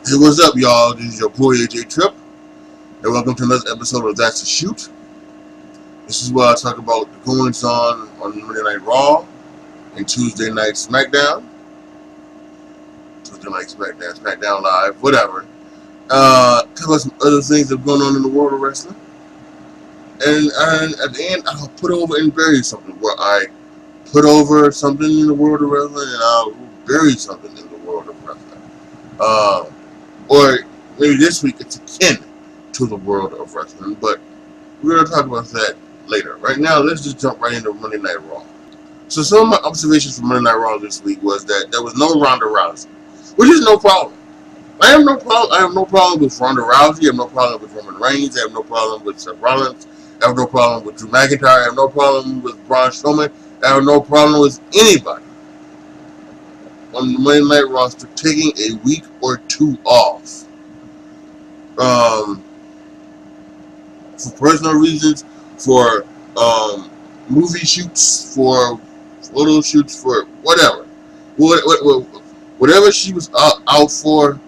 Hey, what's up, y'all? This is your boy AJ Trip, and welcome to another episode of That's a Shoot. This is where I talk about the goings on Monday Night Raw and Tuesday Night SmackDown. SmackDown Live, whatever. Talk about some other things that are going on in the world of wrestling. And at the end, I'll put over and bury something, where I put over something in the world of wrestling and I'll bury something in the world of wrestling. Or maybe this week it's akin to the world of wrestling, but we're going to talk about that later. Right now, let's just jump right into Monday Night Raw. So some of my observations from Monday Night Raw this week was that there was no Ronda Rousey, which is no problem. I have no problem with Ronda Rousey. I have no problem with Roman Reigns. I have no problem with Seth Rollins. I have no problem with Drew McIntyre. I have no problem with Braun Strowman. I have no problem with anybody on the Monday Night roster taking a week or two off. For personal reasons, for movie shoots, for photo shoots, for whatever. Whatever she was out for,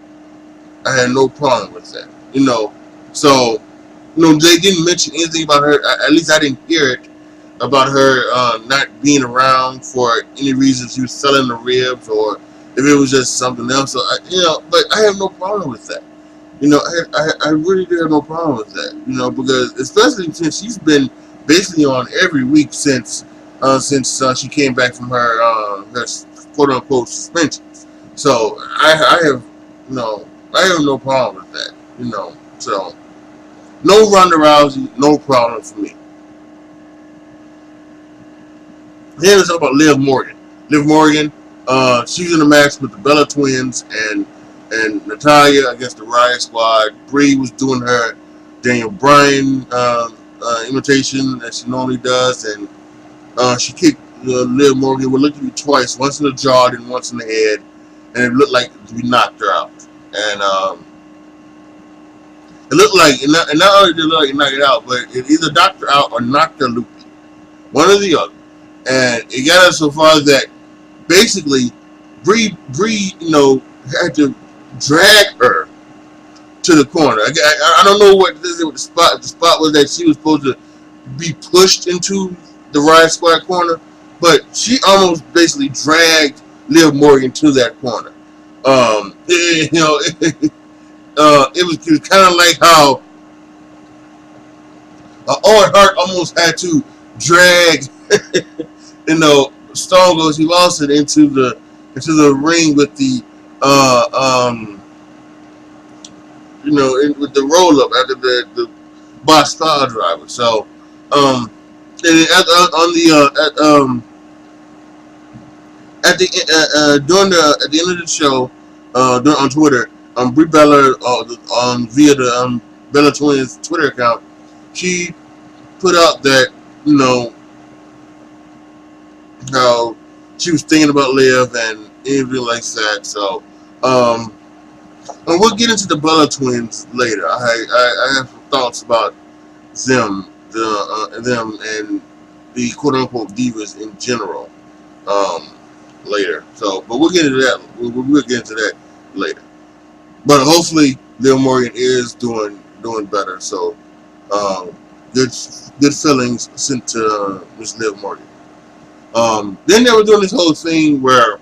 I had no problem with that. So, they didn't mention anything about her, at least I didn't hear it, about her not being around for any reason. She was selling the ribs, or if it was just something else. So but I have no problem with that. I really do have no problem with that. Because especially since she's been basically on every week since she came back from her quote unquote suspension. So I have no problem with that. So no Ronda Rousey, no problem for me. Then let's talk about Liv Morgan. Liv Morgan, she's in a match with the Bella Twins and Natalya against the Riot Squad. Brie was doing her Daniel Bryan imitation that she normally does, and she kicked Liv Morgan. Would look at me twice, once in the jaw and once in the head, and it looked like we knocked her out. And it looked like, and not only did it look like it knocked it out, but it either knocked her out or knocked her loopy, one or the other. And it got us so far that basically Brie had to drag her to the corner. I don't know what the spot. The spot was that she was supposed to be pushed into the Riot Squad corner, but she almost basically dragged Liv Morgan to that corner. It was kind of like how Owen Hart almost had to drag Stone Cold Steve Austin into the ring with the with the roll up after the Boss Style Driver. So at the end of the show on Twitter, Brie Bella via the Bella Twins Twitter account, she put out that how she was thinking about Liv and everything like that. So, and we'll get into the Bella Twins later. I have some thoughts about them and the quote unquote divas in general later. So, but we'll get into that. We'll get into that later. But hopefully, Liv Morgan is doing better. So, good feelings sent to Miss Liv Morgan. Then they were doing this whole thing where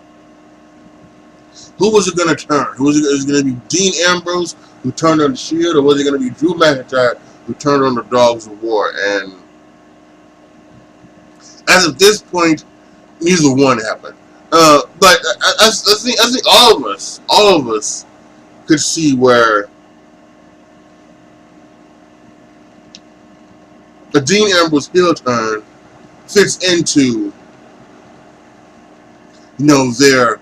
who was it going to turn? Was it going to be Dean Ambrose who turned on the Shield, or was it going to be Drew McIntyre who turned on the Dogs of War? And as of this point, neither one happened. But I think all of us could see where a Dean Ambrose heel turn fits into their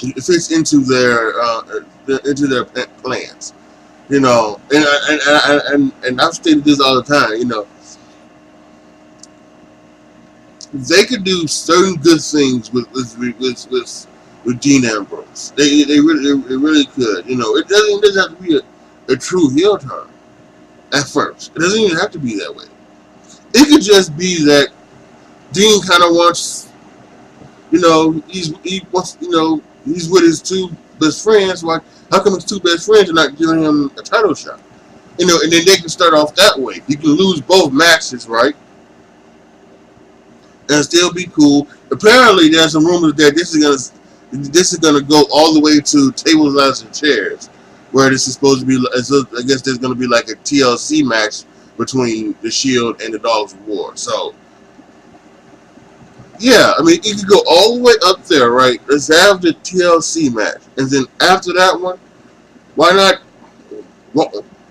it fits into their plans, and I've stated this all the time. They could do certain good things with Dean Ambrose. They really could. It doesn't have to be a true heel turn at first. It doesn't even have to be that way. It could just be that Dean kind of wants, he's with his two best friends. Why? How come his two best friends are not giving him a title shot? You know, and then they can start off that way. You can lose both matches, right? And still be cool. Apparently, there's some rumors that this is gonna go all the way to tables, ladders, and chairs, where this is supposed to be. I guess there's gonna be like a TLC match between the Shield and the Dogs of War. So, yeah, I mean, you could go all the way up there, right? Let's have the TLC match, and then after that one, why not?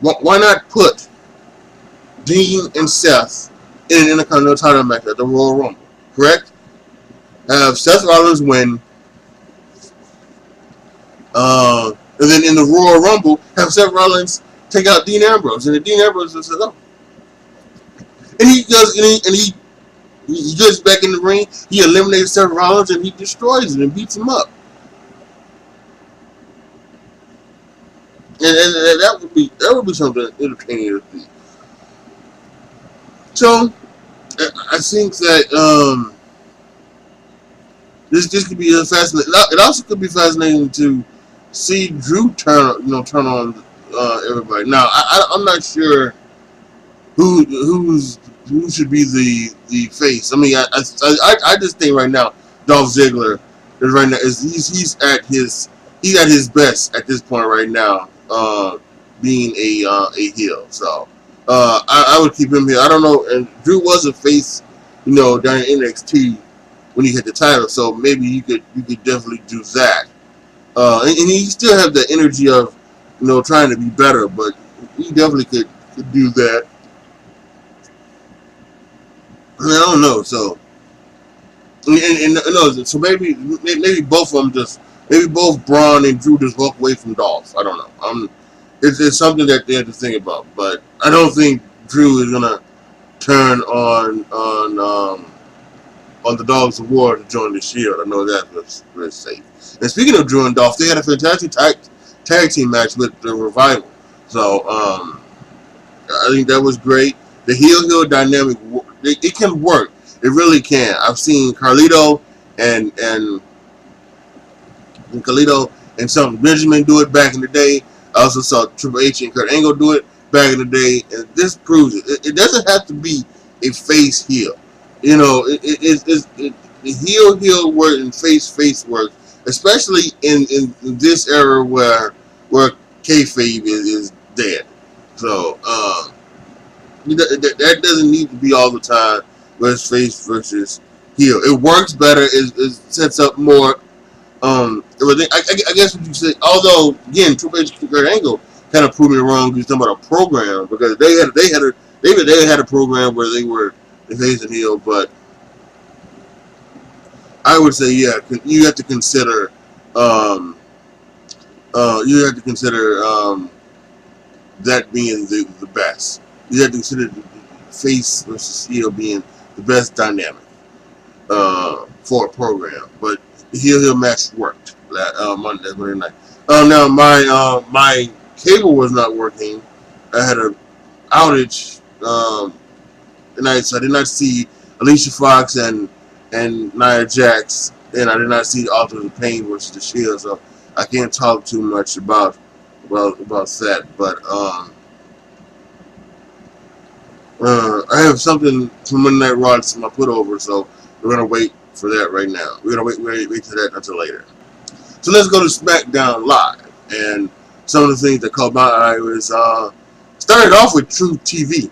Why not put Dean and Seth in an Intercontinental title match at the Royal Rumble? Correct? Have Seth Rollins win, and then in the Royal Rumble, have Seth Rollins take out Dean Ambrose, and then Dean Ambrose just says, "Oh," and he goes and he gets back in the ring. He eliminates Seth Rollins and he destroys him and beats him up. And that would be something entertaining to see. So I think that this could be fascinating. It also could be fascinating to see Drew turn on everybody. Now I'm not sure who should be the face. I mean, I just think right now Dolph Ziggler is right now he's at his best at this point right now, being a heel. So I would keep him here. I don't know. And Drew was a face, down in NXT when he had the title. So maybe you could definitely do that. And he still have the energy of trying to be better, but he definitely could do that. I don't know. So so maybe both of them maybe both Braun and Drew just walk away from Dolph. I don't know. It's something that they have to think about, but I don't think Drew is gonna turn on the Dogs of War to join the Shield. I know that's very safe. And speaking of Drew and Dolph, they had a fantastic tag team match with the Revival. So I think that was great. The heel dynamic, it can work. It really can. I've seen Carlito and Shelton Benjamin do it back in the day. I also saw Triple H and Kurt Angle do it back in the day, and this proves it. It doesn't have to be a face heel. The heel work and face work, especially in this era where kayfabe is dead. So that doesn't need to be all the time where it's face versus heel. It works better. It sets up more. I guess what you said. Although again, Triple H and Kurt Angle kind of proved me wrong. You're talking about a program, because they had a program where they were the face and heel. But I would say, yeah, you have to consider. That being the best. You have to consider the face versus heel being the best dynamic for a program. But the heel match worked that Monday night. Now my cable was not working. I had an outage tonight, so I did not see Alicia Fox and Nia Jax, and I did not see the Authors of Pain versus the Shield. So I can't talk too much about that. But I have something from Monday Night Raw to put over, so we're gonna wait for that right now. We're gonna wait to that until later. So let's go to SmackDown Live, and some of the things that caught my eye was started off with Truth TV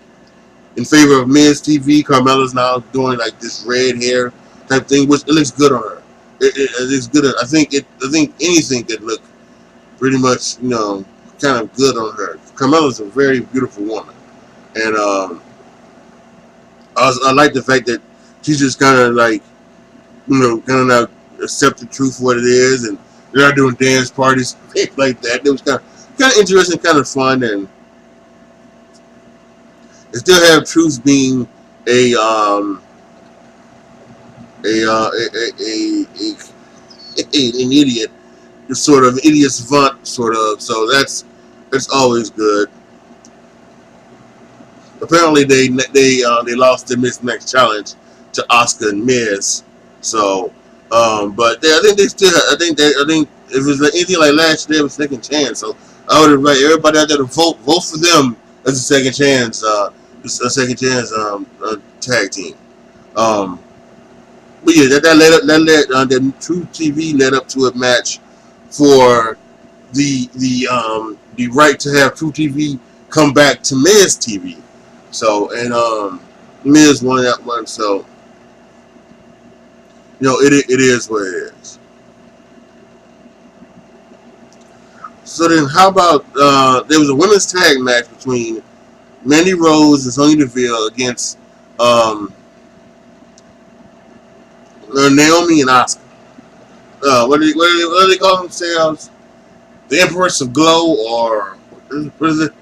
in favor of Miz TV. Carmella's now doing like this red hair type thing, which it looks good on her. It looks good. I think anything could look pretty much kind of good on her. Carmella's a very beautiful woman, and I like the fact that she's just kind of like kind of not accept the truth for what it is, and they're not doing dance parties, things like that. It was kind of interesting, kind of fun, and they still have Truth being an idiot, sort of idiot savant, sort of. So that's always good. Apparently they lost their Miss Next challenge to Asuka and Miz. So, but I think if it's like anything like last year, they have a second chance. So I would invite everybody out there to vote for them as a second chance, tag team. Um, but yeah, that True TV led up to a match for the right to have True TV come back to Miz TV. So and Miz won that one. So it is what it is. So then, how about there was a women's tag match between Mandy Rose and Sonya Deville against Naomi and Asuka. What do they call themselves? The Empress of Glow, or what is it?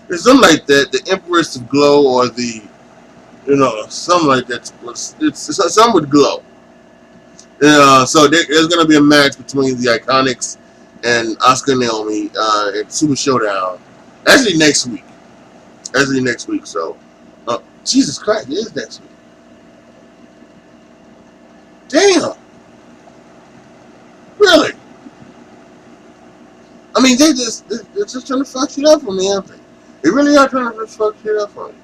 It's something like that. The Empress of Glow, or the something like that. It's something with glow. So there's going to be a match between the Iconics and Asuka and Naomi at Super Showdown. Actually next week. So, Jesus Christ, it is next week. Damn. Really? I mean, they're just trying to fuck shit up for me, aren't they? They really are trying to fuck shit up for me.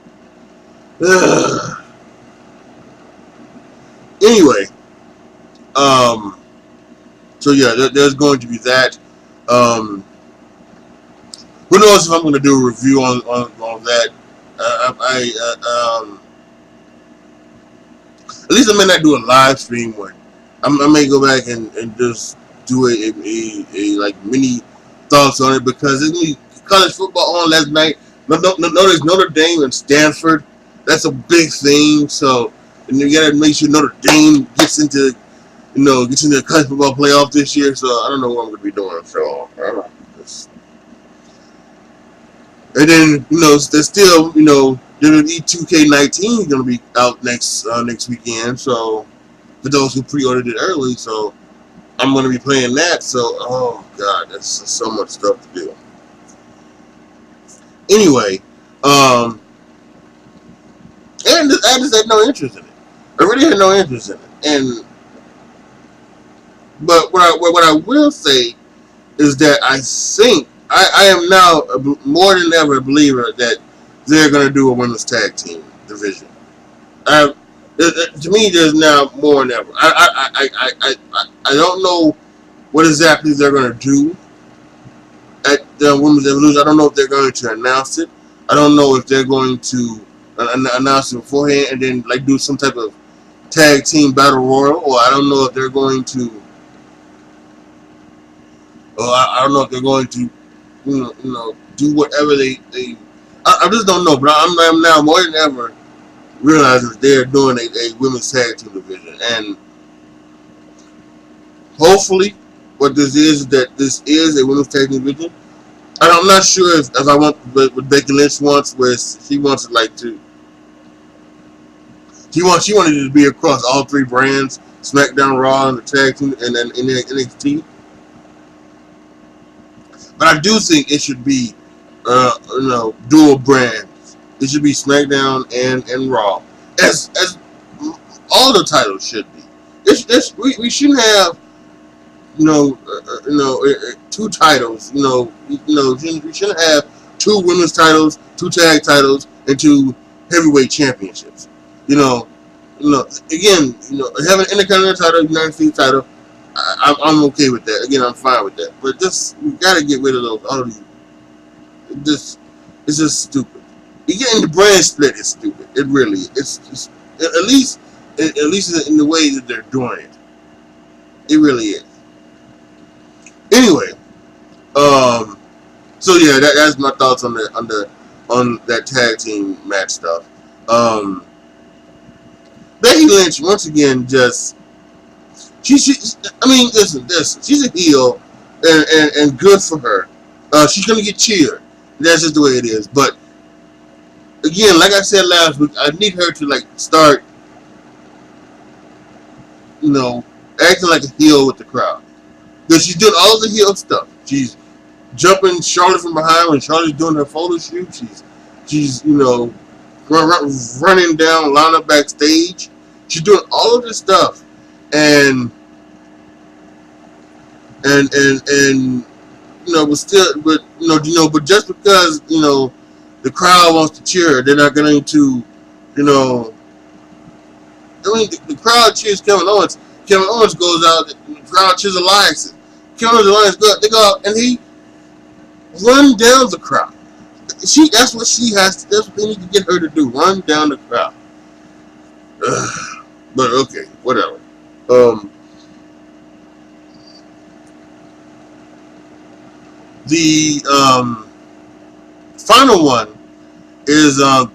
Ugh. Anyway, so yeah, there's going to be that. Who knows if I'm going to do a review on that? At least I may not do a live stream one. I may go back and just do a like mini thoughts on it, because there's gonna be college football on last night. Notice Notre Dame and Stanford. That's a big thing. So, and you gotta make sure Notre Dame gets into the college football playoff this year. So I don't know what I'm gonna be doing. So I don't know. And then there's still WWE 2K19 is gonna be out next weekend. So for those who pre-ordered it early, so I'm gonna be playing that. So oh god, that's so much stuff to do. Anyway, and I just had no interest in it. I really had no interest in it. But what I will say is that I think I am now more than ever a believer that they're going to do a women's tag team division. To me, there's now more than ever. I don't know what exactly they're going to do at the Women's Evolution. I don't know if they're going to announce it. I don't know if they're going to announce it beforehand and then like do some type of tag team battle royal, or I don't know if they're going to. I don't know if they're going to, do whatever they. I just don't know. But I'm now more than ever realizing that they're doing a women's tag team division, and hopefully, what this is that this is a women's tag team division. And I'm not sure if I want what Becky Lynch wants, where she wants it like to. She wanted it to be across all three brands: SmackDown, Raw, and the tag team, and then NXT. But I do think it should be, dual brands. It should be SmackDown and Raw, as all the titles should be. We shouldn't have, two titles. We shouldn't have two women's titles, two tag titles, and two heavyweight championships. Again, having an Intercontinental title, United States title. I'm okay with that. Again, I'm fine with that. But we gotta get rid of all these. It's just stupid. Getting the brand split is stupid. It really is. It's just, at least in the way that they're doing it. It really is. Anyway, so yeah, that's my thoughts on that tag team match stuff. Becky Lynch once again just. Listen. She's a heel, and good for her. She's gonna get cheered. That's just the way it is. But again, like I said last week, I need her to start, acting like a heel with the crowd. Because she's doing all the heel stuff. She's jumping Charlotte from behind when Charlotte's doing her photo shoot. She's running down Lana backstage. She's doing all of this stuff. And and but still, but just because the crowd wants to cheer, they're not going to, you know, I mean, the crowd cheers Kevin Owens. Kevin Owens goes out, the crowd cheers Elias. Kevin Owens go out, they go out, and he run down the crowd. That's what she has. That's what they need to get her to do. Run down the crowd. But okay, whatever. The final one is the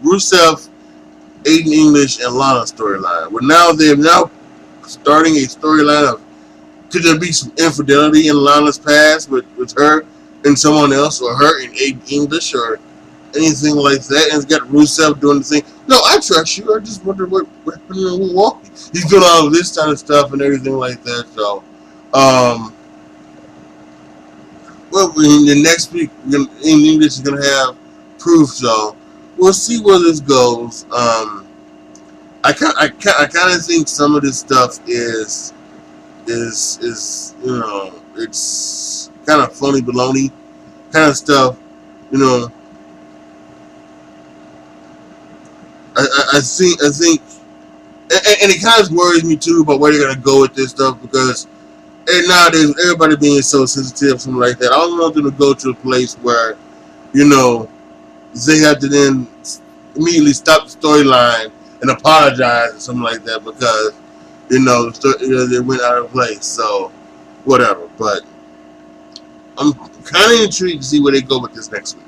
Rusev, Aiden English, and Lana storyline. They're now starting a storyline of, could there be some infidelity in Lana's past with her and someone else, or her and Aiden English, or anything like that? And it's got Rusev doing the thing. No, I trust you. I just wonder what happened in Milwaukee. He's doing all of this kind of stuff and everything like that. So, well, in the next week, Aiden English is going to have proof. So we'll see where this goes. I kind of think some of this stuff is it's kind of funny baloney kind of stuff. I think, and it kind of worries me too about where they're gonna go with this stuff, because nowadays everybody being so sensitive, something like that. I don't want them to go to a place where they have to then immediately stop the storyline and apologize or something like that because they went out of place. So whatever. But I'm kind of intrigued to see where they go with this next week.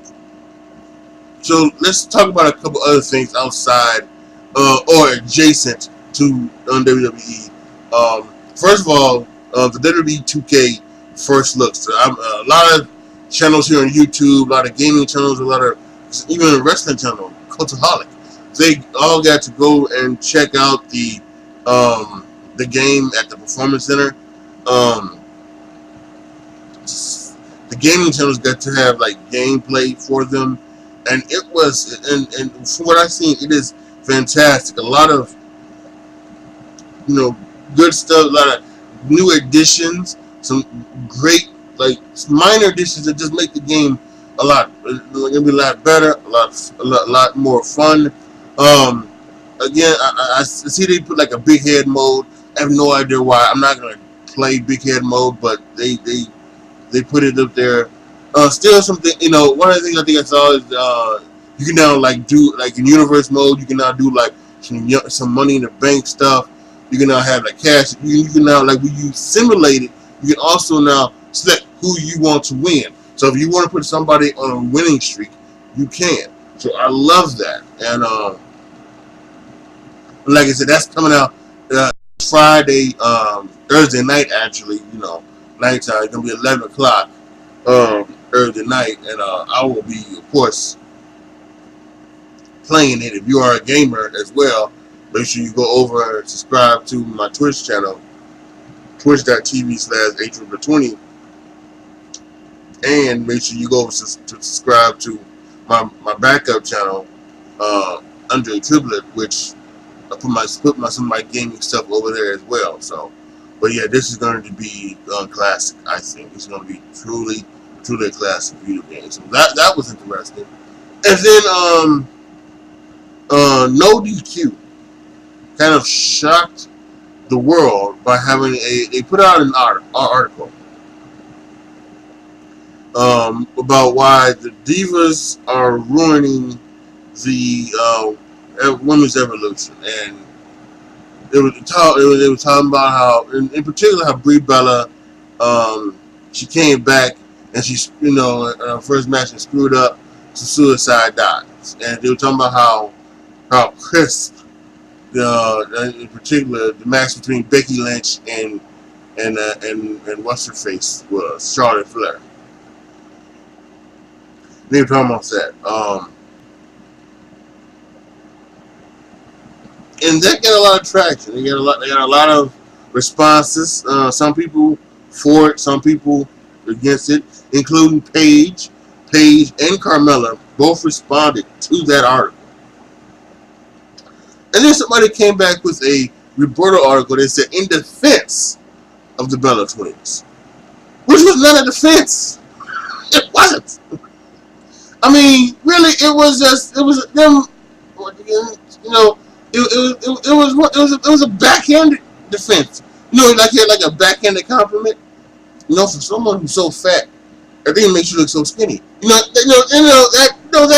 So let's talk about a couple other things outside or adjacent to WWE. First of all, the WWE 2K first looks. A lot of channels here on YouTube, a lot of gaming channels, a lot of even a wrestling channel, Cultaholic. They all got to go and check out the game at the Performance Center. The gaming channels got to have like gameplay for them, and it was, and from what I've seen, it is fantastic. A lot of good stuff, a lot of new additions, some great minor additions that just make the game it'll be a lot better, a lot more fun. Again, I see they put like a big head mode. I have no idea why. I'm not gonna play big head mode, but they put it up there. Still something, one of the things I think I saw is you can now do in universe mode. You can now do some money in the bank stuff. You can now have cash. You can now when you simulate it, you can also now select who you want to win. So if you want to put somebody on a winning streak, you can. So I love that. And like I said, that's coming out Friday, Thursday night actually. Nighttime. It's gonna be 11 o'clock Thursday night, and I will be, of course, playing it. If you are a gamer as well, make sure you go over and subscribe to my Twitch channel, twitch.tv/HRiver20, and make sure you go over to subscribe to my backup channel, Andre Triplet, which I put some of my gaming stuff over there as well. So, but yeah, this is going to be classic. I think it's going to be truly a classic video game. So that was interesting. And then No DQ kind of shocked the world by having they put out an article about why the Divas are ruining the women's evolution, and they were talking about how, in particular, how Brie Bella, she came back and she, in her first match and screwed up some suicide dives, and they were talking about how crisp, in particular, the match between Becky Lynch and what's her face was, Charlotte Flair. They were talking about that. And that got a lot of traction. They got a lot of responses. Some people for it, some people against it, including Paige and Carmella both responded to that article. And then somebody came back with a rebuttal article that said, in defense of the Bella twins, which was not a defense. It wasn't. I mean, really, it was them. You know, it was a backhanded defense. You know, like a backhanded compliment. You know, for someone who's so fat, everything makes you look so skinny. You know, kind of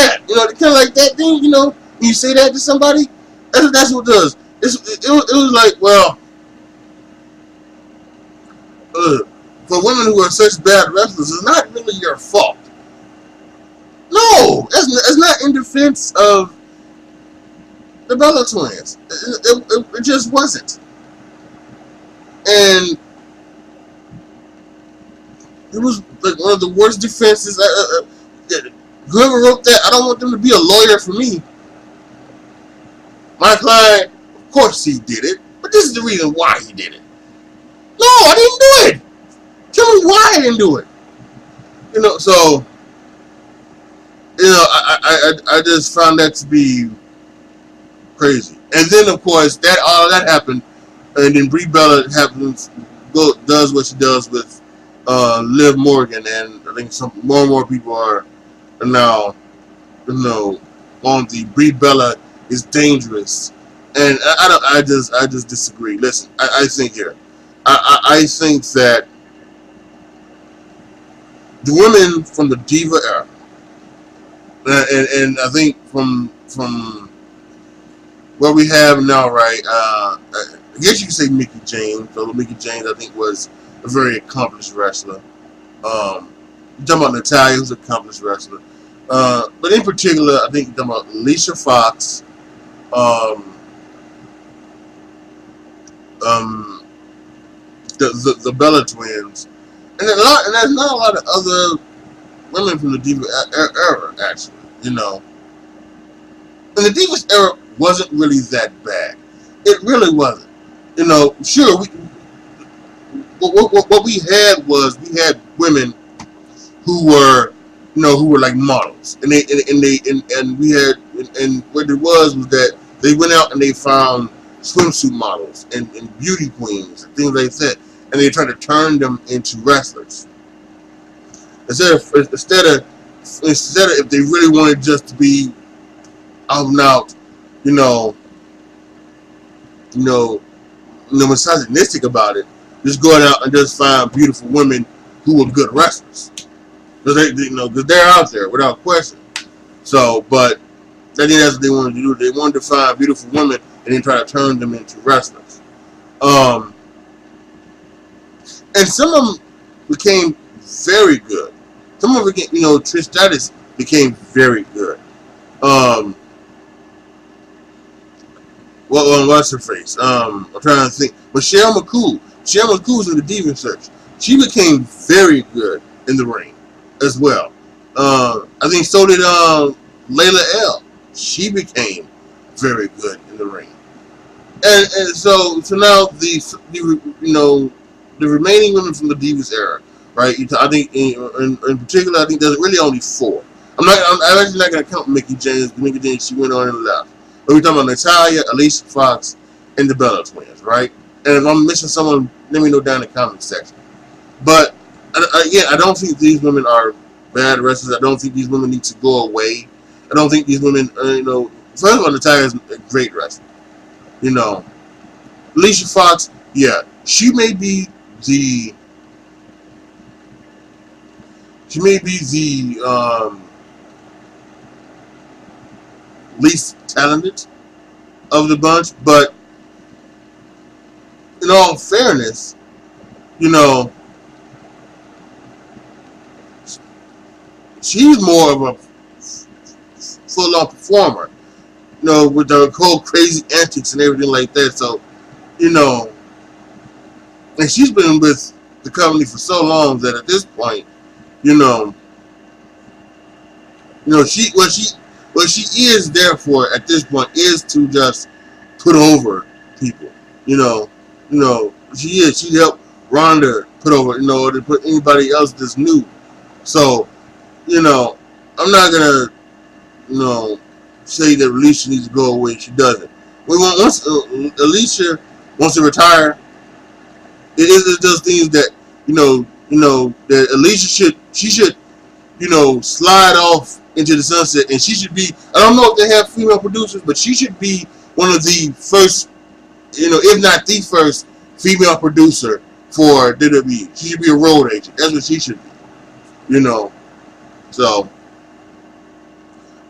like that thing. You know, when you say that to somebody, that's what it does. It was like, well, for women who are such bad wrestlers, it's not really your fault. No, it's not in defense of the Bella twins. It just wasn't. And it was like one of the worst defenses. Whoever wrote that, I don't want them to be a lawyer for me. My client, of course he did it, but this is the reason why he did it. No, I didn't do it. Tell me why I didn't do it. You know, so, you know, I just found that to be crazy. And then, of course, all that happened, and then Brie Bella does what she does with Liv Morgan, and I think more and more people are now, you know, on the Brie Bella is dangerous, and I just disagree. Listen, I think here, I think that the women from the Diva era, and I think from what we have now, right? I guess you could say Mickie James. Although Mickie James, I think, was a very accomplished wrestler. You're talking about Natalya, who's an accomplished wrestler. But in particular, I think you're talking about Alicia Fox, the Bella twins, and there's not a lot of other women from the Diva era, actually. You know, and the Divas era wasn't really that bad. It really wasn't. You know, sure, what we had was women who were, you know, who were like models, and we had, and what it was that they went out and they found swimsuit models and beauty queens and things like that, and they tried to turn them into wrestlers instead of if they really wanted just to be out and out, misogynistic about it. Just go out and just find beautiful women who are good wrestlers, because they're out there without question. So, but I think that's what they wanted to do. They wanted to find beautiful women and then try to turn them into wrestlers. And some of them became very good. Some of them became, Trish Stratus became very good. What's her face? I'm trying to think. Michelle McCool. Michelle McCool's in the Diva Search. She became very good in the ring as well. I think so did Layla L. She became very good in the ring. And so now the remaining women from the Divas era, right? I think in particular, I think there's really only 4. I'm actually not going to count Mickie James. Mickie James, she went on and left. But we're talking about Natalya, Alicia Fox, and the Bella twins, right? And if I'm missing someone, let me know down in the comment section. But again, I don't think these women are bad wrestlers. I don't think these women need to go away. I don't think these women, first of all, Natalya is a great wrestler. Alicia Fox, yeah, she may be the least talented of the bunch, but in all fairness, she's more of a full-on performer, with her whole crazy antics and everything like that. So, and she's been with the company for so long that at this point, what she is there for at this point is to just put over people. She is. She helped Ronda put over, to put anybody else that's new. So, I'm not gonna, say that Alicia needs to go away. She doesn't. Alicia wants to retire. It's those things that that Alicia should slide off into the sunset, and she should be. I don't know if they have female producers, but she should be one of the first, if not the first female producer for WWE. She should be a road agent. That's what she should be. So,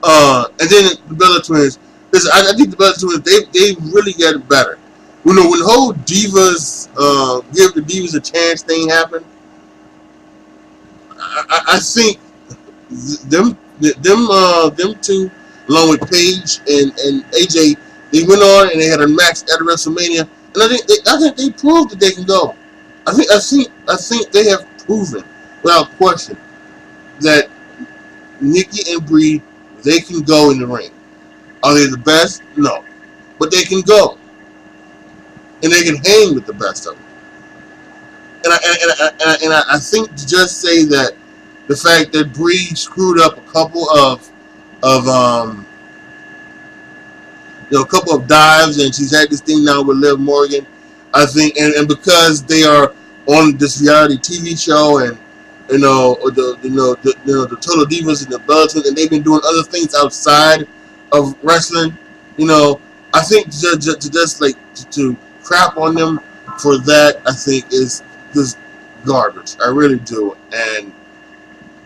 and then the Bella Twins. Listen, I think the Bella Twins they really got better. When the whole Divas give the Divas a chance thing happened, I think them two, along with Paige and AJ, they went on and they had a match at WrestleMania, and I think they proved that they can go. I think they have proven without question that Nikki and Brie, they can go in the ring. Are they the best? No, but they can go, and they can hang with the best of them. And I think to just say that the fact that Brie screwed up a couple of dives, and she's had this thing now with Liv Morgan, I think, and because they are on this reality TV show, and the Total Divas and the Bella Twins, and they've been doing other things outside of wrestling, I think to crap on them for that, I think is just garbage. I really do. And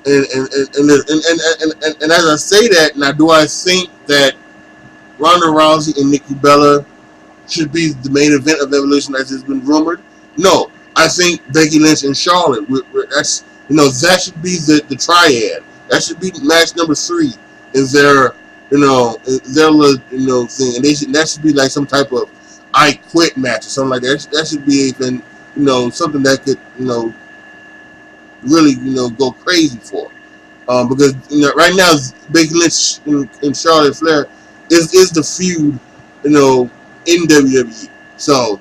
as I say that, now do I think that Ronda Rousey and Nikki Bella should be the main event of Evolution as has been rumored? No, I think Becky Lynch and Charlotte. That's that should be the triad. That should be match number 3 in their thing, and that should be like some type of I Quit match or something like that. That should be even something that could really go crazy for, because right now Becky Lynch and Charlotte Flair is the feud in WWE. So,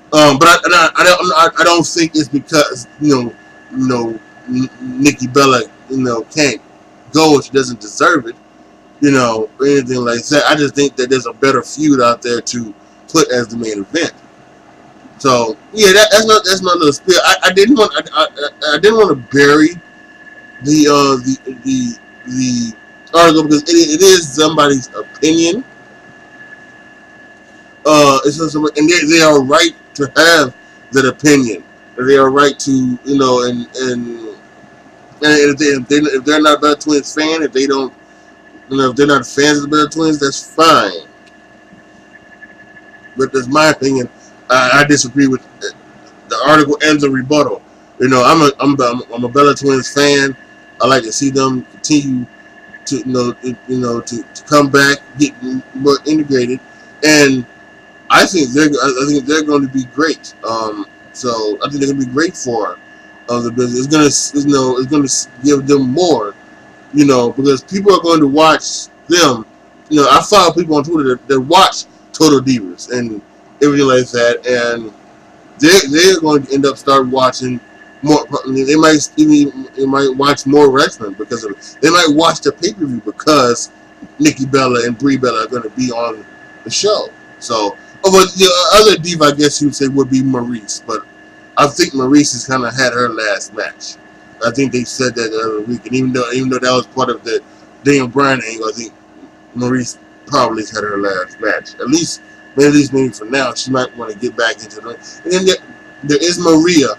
but I don't think it's because Nikki Bella can't go if she doesn't deserve it, or anything like that. I just think that there's a better feud out there to put as the main event. So yeah, that's my little spiel. I didn't want to bury the article because it is somebody's opinion. And they are right to have that opinion. They are right to and if they're not a Bella Twins fan, if they don't, if they're not fans of the Bella Twins, that's fine. But that's my opinion. I disagree with the article and the rebuttal. I'm a Bella Twins fan. I like to see them continue to to come back, get more integrated, and I think they're going to be great. So I think they're going to be great for the business. It's going to give them more, because people are going to watch them. I follow people on Twitter that watch Total Divas and everything like that, and they're going to end up start watching more. They might watch more wrestling because of it. They might watch the pay-per-view because Nikki Bella and Brie Bella are going to be on the show. So, but the other diva, I guess you would say, would be Maryse, but I think Maryse has kind of had her last match. I think they said that the other week, and even though that was part of the Daniel Bryan angle, I think Maryse probably had her last match. At least maybe for now, she might want to get back into the ring. And then there is Maria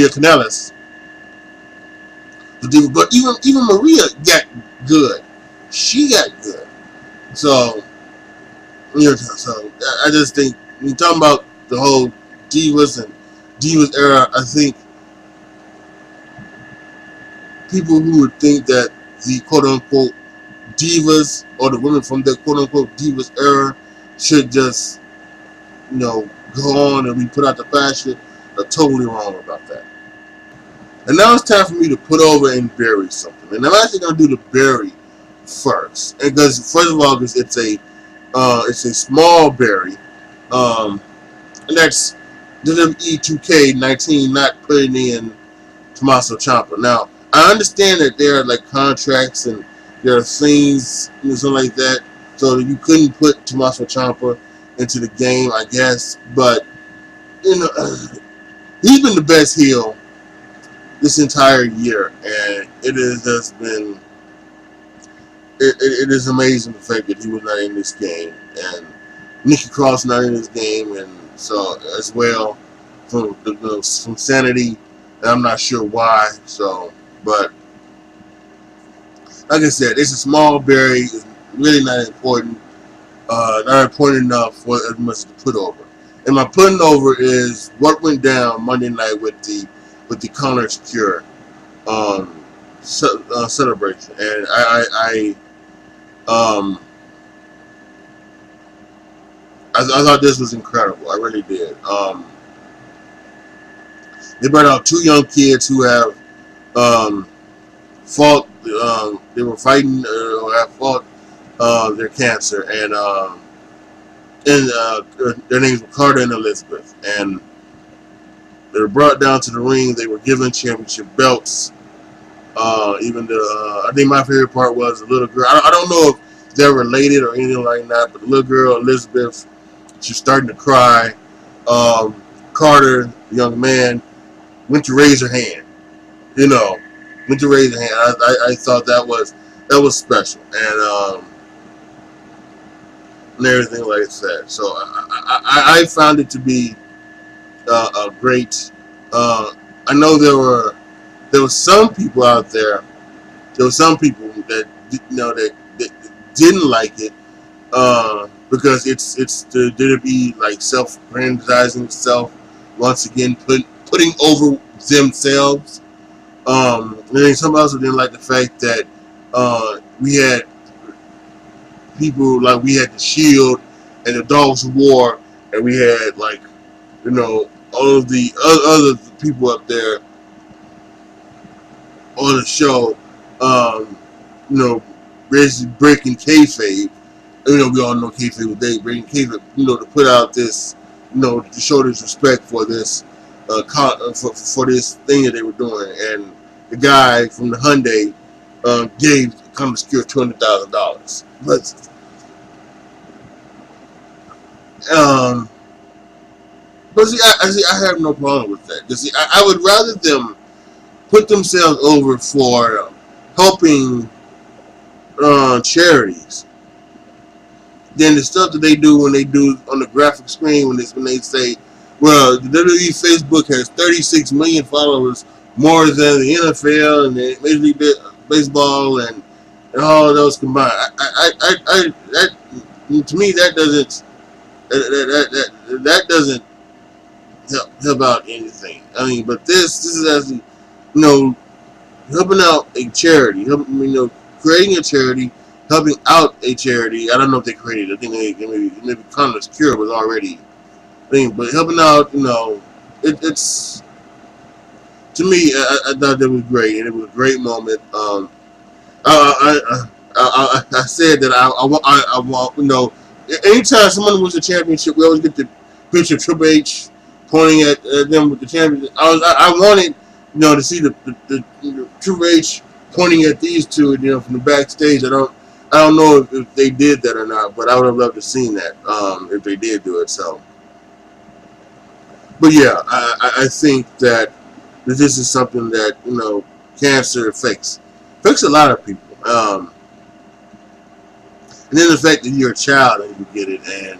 Kanellis, the diva. But even Maria got good. She got good. So I just think when you're talking about the whole Divas era, I think people who would think that the quote-unquote divas or the women from the quote-unquote divas era should just go on and be put out the fashion are totally wrong about that. And now it's time for me to put over and bury something, and I'm actually going to do the bury first, and because first of all, it's a small bury, and that's WWE 2K19 not putting in Tommaso Ciampa. Now I understand that there are like contracts and there are things something like that, so that you couldn't put Tommaso Ciampa into the game, I guess. But you know, he's been the best heel this entire year, and it has just been it is amazing the fact that he was not in this game, and Nikki Cross not in this game, and so as well from Sanity, and I'm not sure why. So, but like I said, it's a small berry. It's really not important. Not important enough for as much to put over. And my putting over is what went down Monday night with the Connor's Cure celebration, and I thought this was incredible. I really did. They brought out two young kids who have fought. They were fighting or have fought their cancer, and their names were Carter and Elizabeth, and they were brought down to the ring. They were given championship belts. Even I think my favorite part was the little girl. I don't know if they're related or anything like that, but the little girl Elizabeth, she's starting to cry. Carter, the young man, went to raise her hand. Went to raise her hand. I thought that was special, and everything like that. So I found it to be a great. I know there were some people out there. There were some people that that didn't like it because it's the WWE like self-grandizing itself once again, putting over themselves. And then some also didn't like the fact that we had people like we had the Shield and the Dogs of War, and we had all of the other people up there on the show, basically breaking kayfabe. We all know kayfabe was they breaking kayfabe, to put out this, to show this respect for this, for this thing that they were doing. And the guy from the Hyundai gave Connor's Cure $200,000. But see, I have no problem with that. See, I would rather them put themselves over for helping charities than the stuff that they do when they do on the graphic screen when they say, well, the WWE Facebook has 36 million followers, more than the NFL and the Major League Baseball and all of those combined. That to me that doesn't help out anything. I mean, but this is actually, helping out a charity, creating a charity, helping out a charity. I don't know if they created it. I think maybe Connor's Cure was already thing, but helping out, it's to me. I thought that was great, and it was a great moment. I said that I want, anytime someone wins a championship, we always get the picture of Triple H pointing at them with the championship. I wanted, to see the Triple H pointing at these two, from the backstage. I don't know if they did that or not, but I would have loved to seen that if they did do it. So, but yeah, I think that this is something that cancer affects a lot of people. And then the fact that you're a child and you get it, and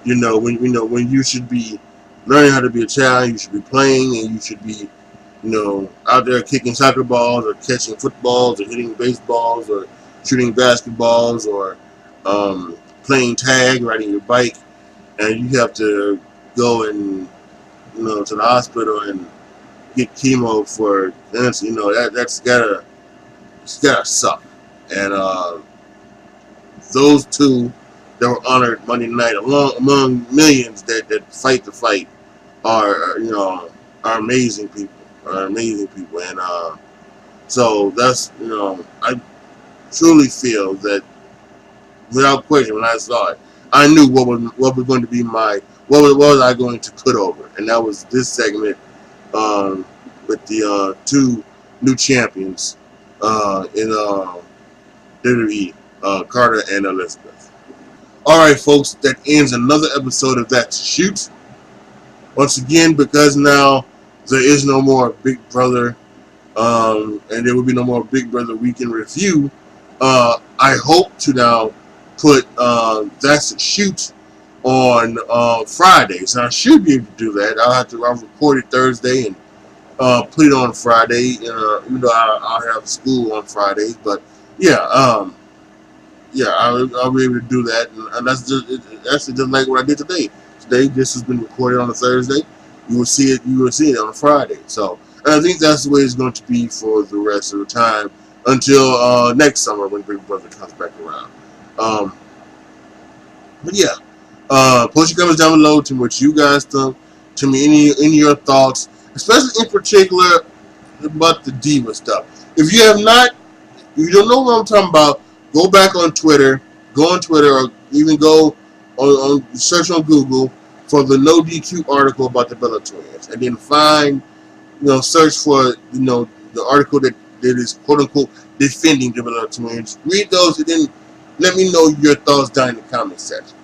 when you should be learning how to be a child, you should be playing, and you should be out there kicking soccer balls or catching footballs or hitting baseballs or shooting basketballs or playing tag, riding your bike, and you have to go and to the hospital and get chemo for cancer. That's gotta suck. And those two that were honored Monday night, among millions that fight the fight, are amazing people. And so that's I truly feel that without question, when I saw it, I knew what was going to be what was I going to put over, and that was this segment with the two new champions in WWE, Carter and Elizabeth. Alright, folks, that ends another episode of That's a Shoot. Once again, because now there is no more Big Brother, and there will be no more Big Brother Weekend Review, I hope to now put That's a Shoot on Fridays. I should be able to do that. I'll record it Thursday and put it on Friday. Even though I'll have school on Fridays, but yeah, I'll be able to do that, and that's just like what I did today. Today, this has been recorded on a Thursday. You will see it on a Friday. So, and I think that's the way it's going to be for the rest of the time until next summer when Big Brother comes back around. But yeah, post your comments down below to what you guys think. To me, any of your thoughts, especially in particular about the Diva stuff. If you don't know what I'm talking about, go back on Twitter. Go on Twitter, or even go on search on Google for the No DQ article about the Bella Twins, and then find, search for, the article that is quote unquote defending the Bella Twins. Read those, and then let me know your thoughts down in the comment section.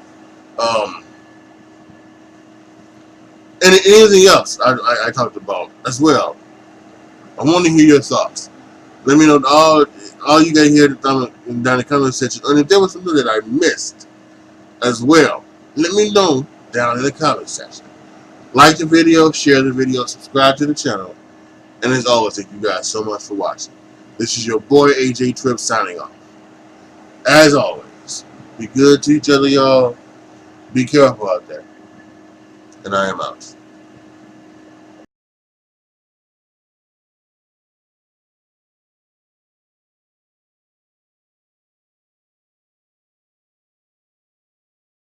And anything else I talked about as well. I want to hear your thoughts. Let me know all you guys here down in the comment section. And if there was something that I missed as well, let me know down in the comment section. Like the video, share the video, subscribe to the channel. And as always, thank you guys so much for watching. This is your boy AJ Tripp signing off. As always, be good to each other, y'all. Be careful out there. And I am out.